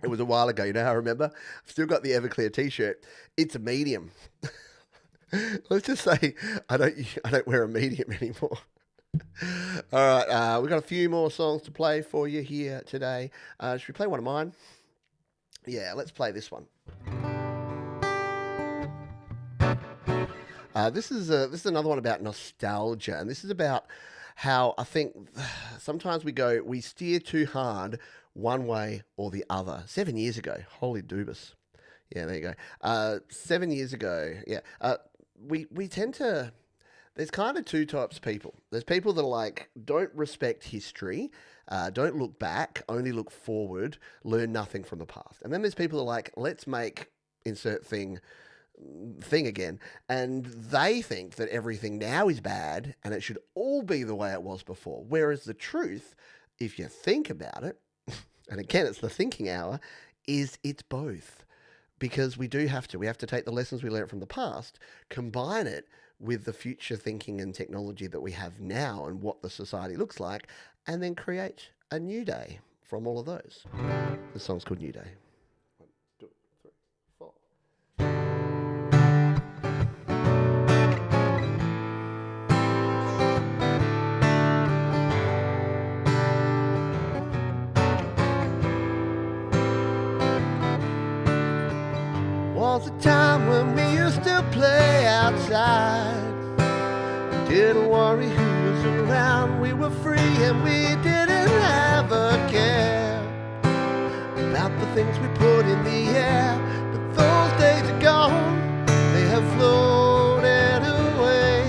It was a while ago, I remember. I've still got the Everclear t-shirt. It's a medium. Let's just say I don't wear a medium anymore. All right, we've got a few more songs to play for you here today. Should we play one of mine? Yeah, let's play this one. This is another one about nostalgia, and this is about how I think sometimes we steer too hard one way or the other. 7 years ago, holy doobus. Yeah, there you go. 7 years ago, we tend to, there's kind of two types of people. There's people that are like, don't respect history, don't look back, only look forward, learn nothing from the past. And then there's people that are like, let's make insert thing again, and they think that everything now is bad and it should all be the way it was before. Whereas the truth, if you think about it, and again, it's the thinking hour, is it's both. Because we have to take the lessons we learned from the past, combine it with the future thinking and technology that we have now and what the society looks like, and then create a new day from all of those. The song's called New Day. 1, 2, 3, 4. Was a time when we used to play outside. We didn't worry who was around. We were free and we didn't have a care about the things we put in the air. But those days are gone, they have floated away.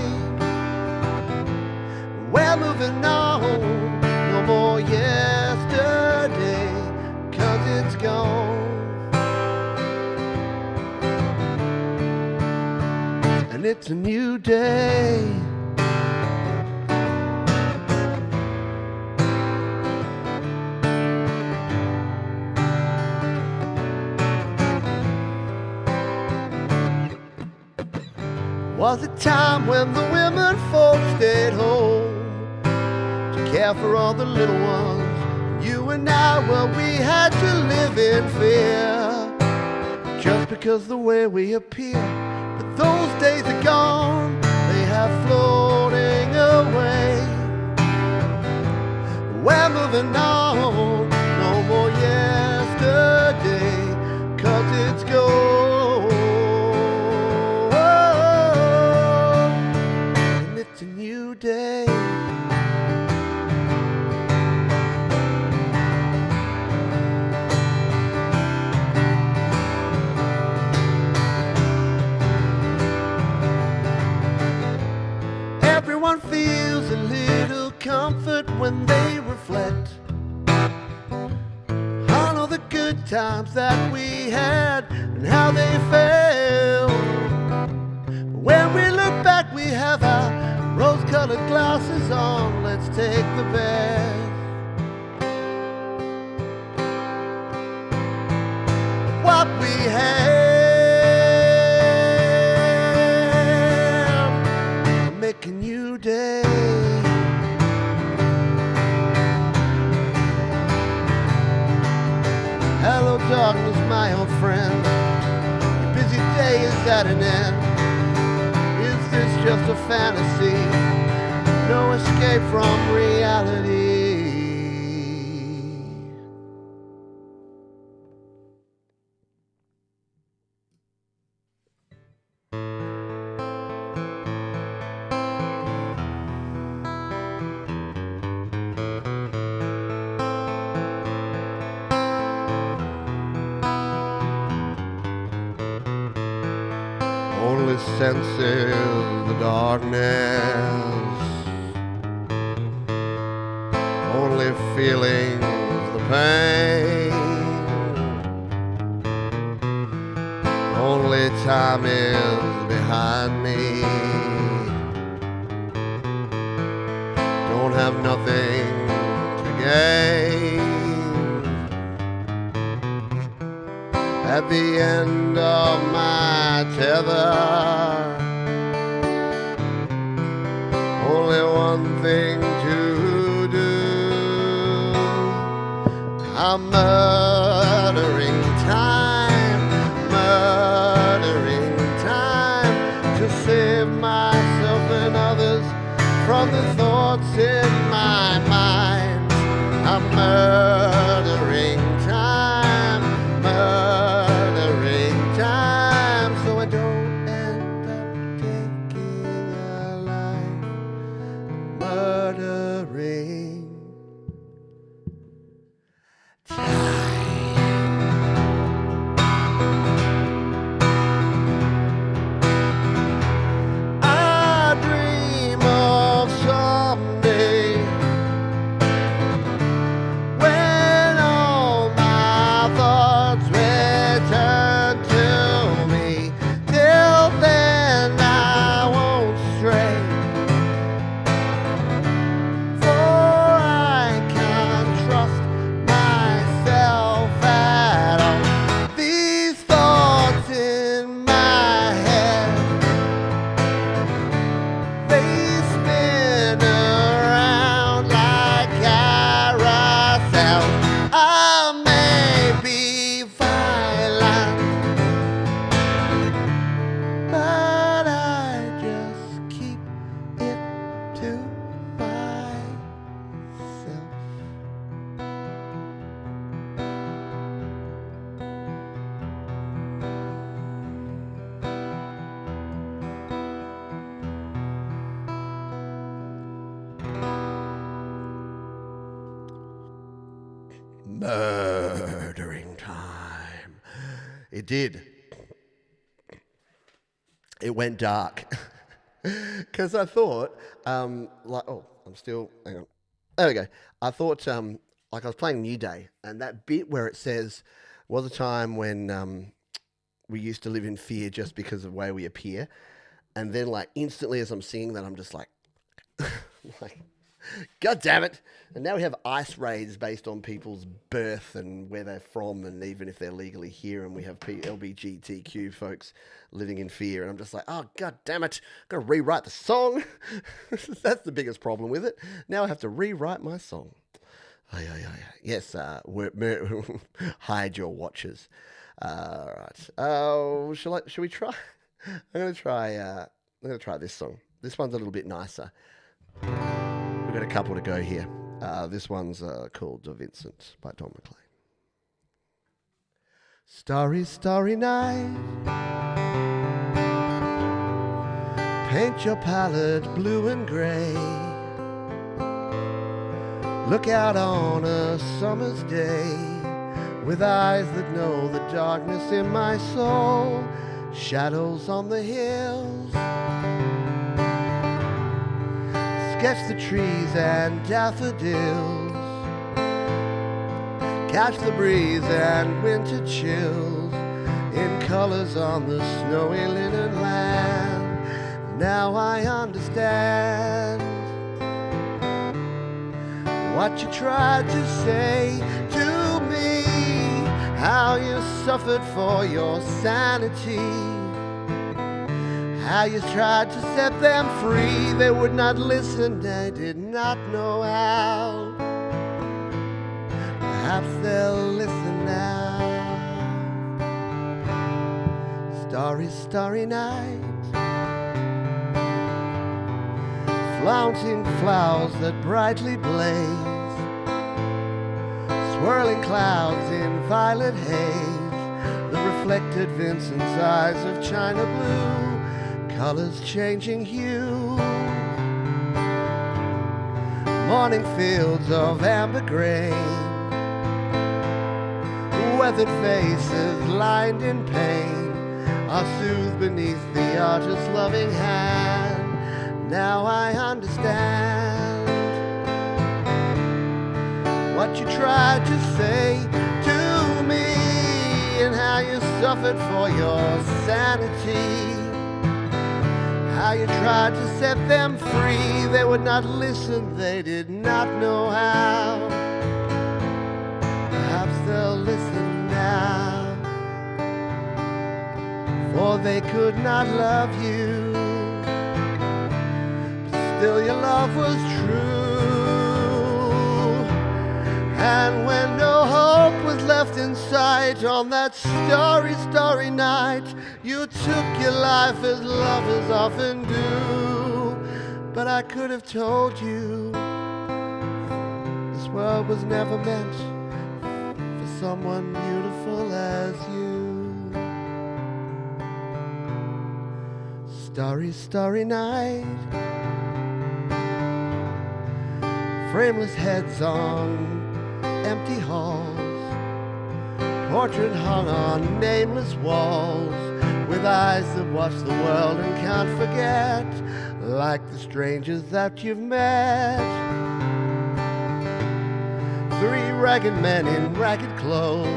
We're moving on, no more yesterday, 'cause it's gone. And it's a new day. Was a time when the women folks stayed home to care for all the little ones. You and I, well, we had to live in fear just because the way we appear. But those days are gone, they have floating away. nothing on, no more yesterday, 'cause it's gone. And it's a new day. Everyone feels a little comfort when they reflect on all the good times that we had and how they felt. When we look back, we have our rose-colored glasses on. Let's take the best of what we have, make a new day. Hello darkness, my old friend, your busy day is at an end. Is this just a fantasy? No escape from reality. Only senses the darkness, only feelings the pain, only time is behind me. Don't have nothing to gain. At the end of my tether, only one thing to do. I'm murdering time to save myself and others from the thoughts in my mind. I'm murdering time, so I don't end up taking a life. Murdering time. I dream of someday when all my thoughts return to me. Till then I won't stray, for I can't trust myself at all. These thoughts in my head, they spin around like carousels. I may be violent, but I just keep it to myself. Murdering time. It did. It went dark. Because I thought, I'm still, hang on. There we go. I thought, like I was playing New Day, and that bit where it says, was a time when we used to live in fear just because of the way we appear. And then, like, instantly as I'm singing that, I'm just like, like, God damn it. And now we have ice raids based on people's birth and where they're from, and even if they're legally here, and we have LGBTQ folks living in fear. And I'm just like, oh, God damn it. I've got to rewrite the song. That's the biggest problem with it. Now I have to rewrite my song. Yes, hide your watches. All right. Shall we try? I'm going to try this song. This one's a little bit nicer. We've got a couple to go here. This one's called Vincent by Don McLean. Starry, starry night, paint your palette blue and grey. Look out on a summer's day with eyes that know the darkness in my soul. Shadows on the hills, sketch the trees and daffodils, catch the breeze and winter chills in colors on the snowy linen land. Now I understand what you tried to say to me, how you suffered for your sanity, how you tried to set them free. They would not listen, they did not know how. Perhaps they'll listen now. Starry, starry night, flaunting flowers that brightly blaze, swirling clouds in violet haze, the reflected Vincent's eyes of china blue, colors changing hue, morning fields of amber grain, weathered faces lined in pain are soothed beneath the artist's loving hand. Now I understand what you tried to say to me, and how you suffered for your sanity, how you tried to set them free. They would not listen, they did not know how. Perhaps they'll listen now, for they could not love you, but still your love was true. And when no hope was left in sight on that starry, starry night, you took your life as lovers often do. But I could have told you this world was never meant for someone beautiful as you. Starry, starry night, frameless heads on empty halls, portrait hung on nameless walls, with eyes that watch the world and can't forget, like the strangers that you've met. Three ragged men in ragged clothes,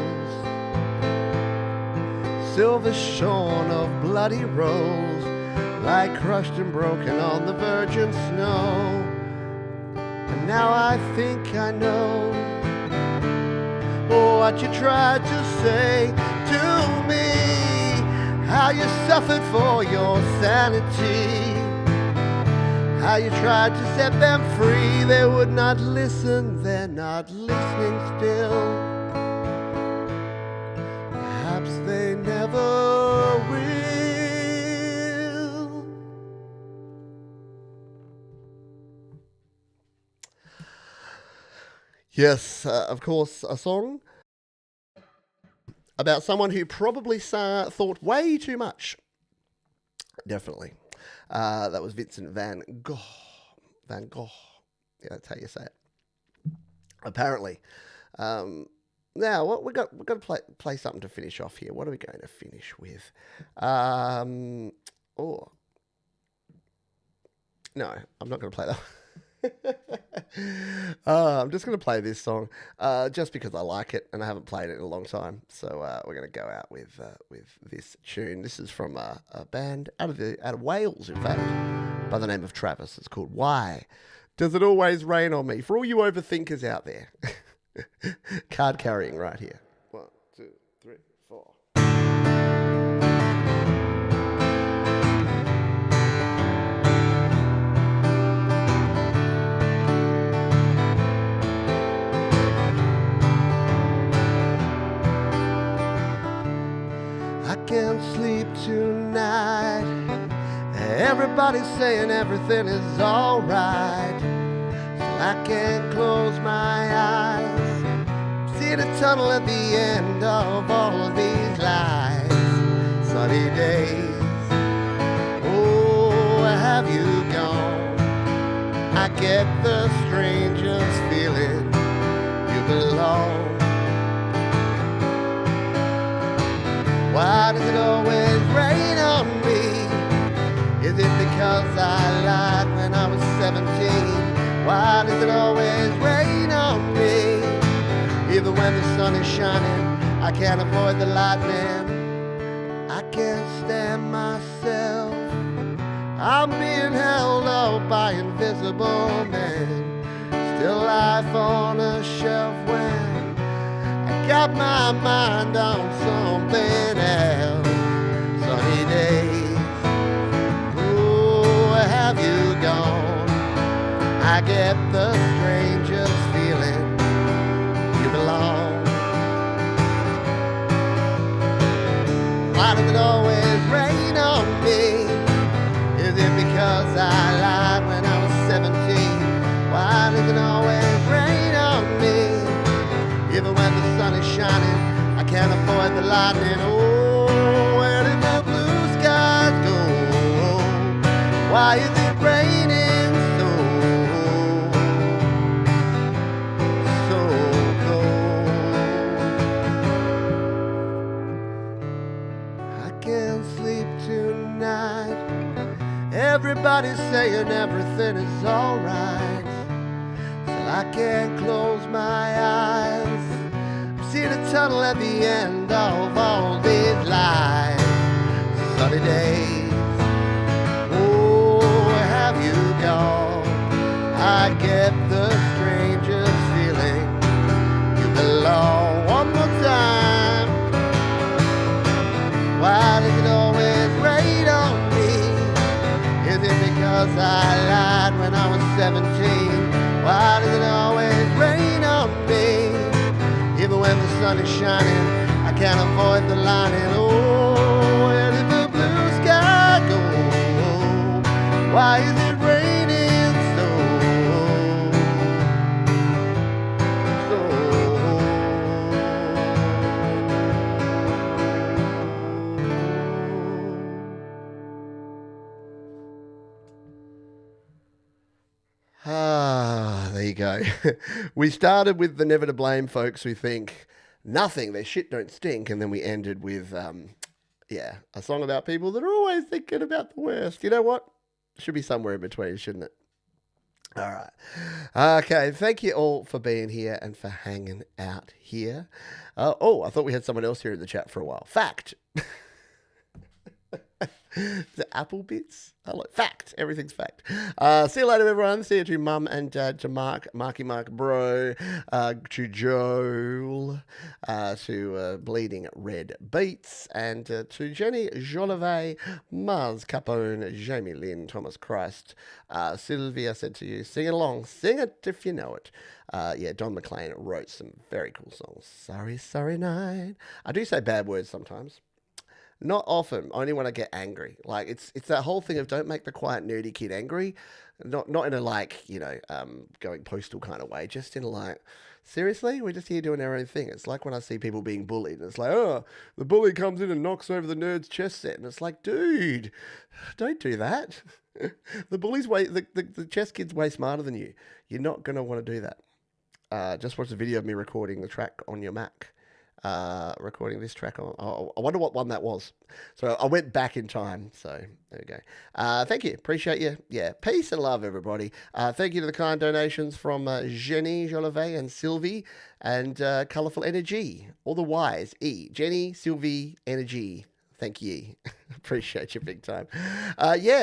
silver shorn of bloody rose, lie crushed and broken on the virgin snow. And now I think I know what you tried to say to me, how you suffered for your sanity, how you tried to set them free. They would not listen, they're not listening still. Perhaps they never will. Yes, of course, a song about someone who probably thought way too much. Definitely. That was Vincent van Gogh. Van Gogh. Yeah, that's how you say it. Apparently. Now, what we've got to play something to finish off here. What are we going to finish with? No, I'm not going to play that. I'm just going to play this song just because I like it and I haven't played it in a long time. So we're going to go out with this tune. This is from a band out of Wales, in fact, by the name of Travis. It's called Why Does It Always Rain on Me? For all you overthinkers out there. Card carrying right here. 1, 2, 3, 4. I can't sleep tonight. Everybody's saying everything is alright. So I can't close my eyes. See the tunnel at the end of all of these lies. Sunny days, oh, where have you gone? I get the strangest feeling you belong. Why does it always rain on me? Is it because I lied when I was 17? Why does it always rain on me? Even when the sun is shining, I can't avoid the lightning. I can't stand myself. I'm being held up by invisible men. Still life on a shelf when I got my mind on something else. Sunny days, oh, where have you gone? I get the strangest feeling you belong. Why does it always rain on me? Is it because I lied when I was 17? Why does it always rain on me? Even when the sun is shining, I can't avoid the lightning. Oh, where did the blue skies go? Why is it raining so cold? I can't sleep tonight. Everybody's saying everything is alright. Still I can't close my eyes. See the tunnel at the end of all these lies. Sunny days, oh, where have you gone? I get the strangest feeling you belong. One more time. Why does it always rain on me? Is it because I lied when I was 17? Why does it always rain on me? Even when the sun is shining, I can't avoid the lightning. Oh, where did the blue sky go? Why is it raining so there you go. We started with the never to blame folks who think nothing, their shit don't stink, and then we ended with, a song about people that are always thinking about the worst. You know what? Should be somewhere in between, shouldn't it? All right. Okay, thank you all for being here and for hanging out here. I thought we had someone else here in the chat for a while. Fact. The Apple Bits? Hello. Fact. Everything's fact. See you later, everyone. See you to Mum and Dad, to Marky Mark Bro, to Joel, to Bleeding Red Beats, and to Jenny Jolivet, Mars Capone, Jamie Lynn, Thomas Christ, Sylvia said to you, sing along. Sing it if you know it. Don McLean wrote some very cool songs. Sorry night. I do say bad words sometimes. Not often, only when I get angry. Like it's that whole thing of don't make the quiet nerdy kid angry, not in a going postal kind of way, just in a seriously, we're just here doing our own thing. It's like when I see people being bullied, and it's like, oh, the bully comes in and knocks over the nerd's chess set, and it's like, dude, don't do that. The bully's the chess kid's way smarter than you. You're not gonna want to do that. Just watch a video of me recording the track on your Mac. Recording this track on. I wonder what one that was. So I went back in time. So there we go. Thank you. Appreciate you. Yeah. Peace and love, everybody. Thank you to the kind donations from Jenny Jolivet and Sylvie and Colourful Energy. All the Y's. Jenny, Sylvie, Energy. Thank you. Appreciate you big time.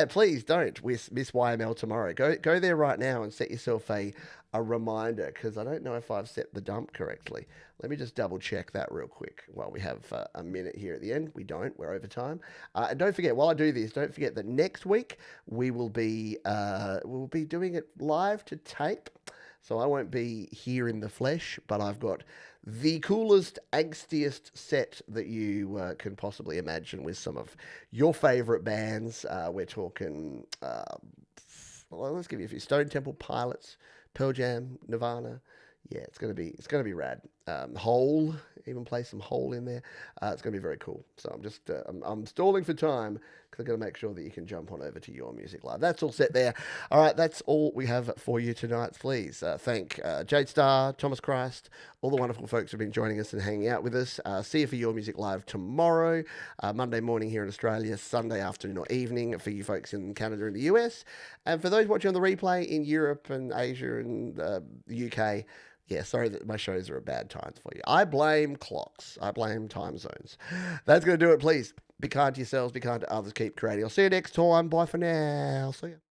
Please don't miss YML tomorrow. Go there right now and set yourself a reminder, because I don't know if I've set the dump correctly. Let me just double check that real quick while we have a minute here at the end. We don't. We're over time. And don't forget, while I do this, don't forget that next week we'll be doing it live to tape. So I won't be here in the flesh, but I've got the coolest, angstiest set that you can possibly imagine with some of your favourite bands. We're talking, let's give you a few. Stone Temple Pilots, Pearl Jam, Nirvana. Yeah, it's gonna be rad. Hole, even play some Hole in there. It's gonna be very cool. So I'm stalling for time because I've got to make sure that you can jump on over to Your Music Live. That's all set there. All right, that's all we have for you tonight. Please thank Jade Star, Thomas Christ, all the wonderful folks who've been joining us and hanging out with us. See you for Your Music Live tomorrow, Monday morning here in Australia, Sunday afternoon or evening for you folks in Canada and the US, and for those watching on the replay in Europe and Asia and the UK. Yeah, sorry that my shows are at bad times for you. I blame clocks. I blame time zones. That's going to do it, please. Be kind to yourselves. Be kind to others. Keep creating. I'll see you next time. Bye for now. See you.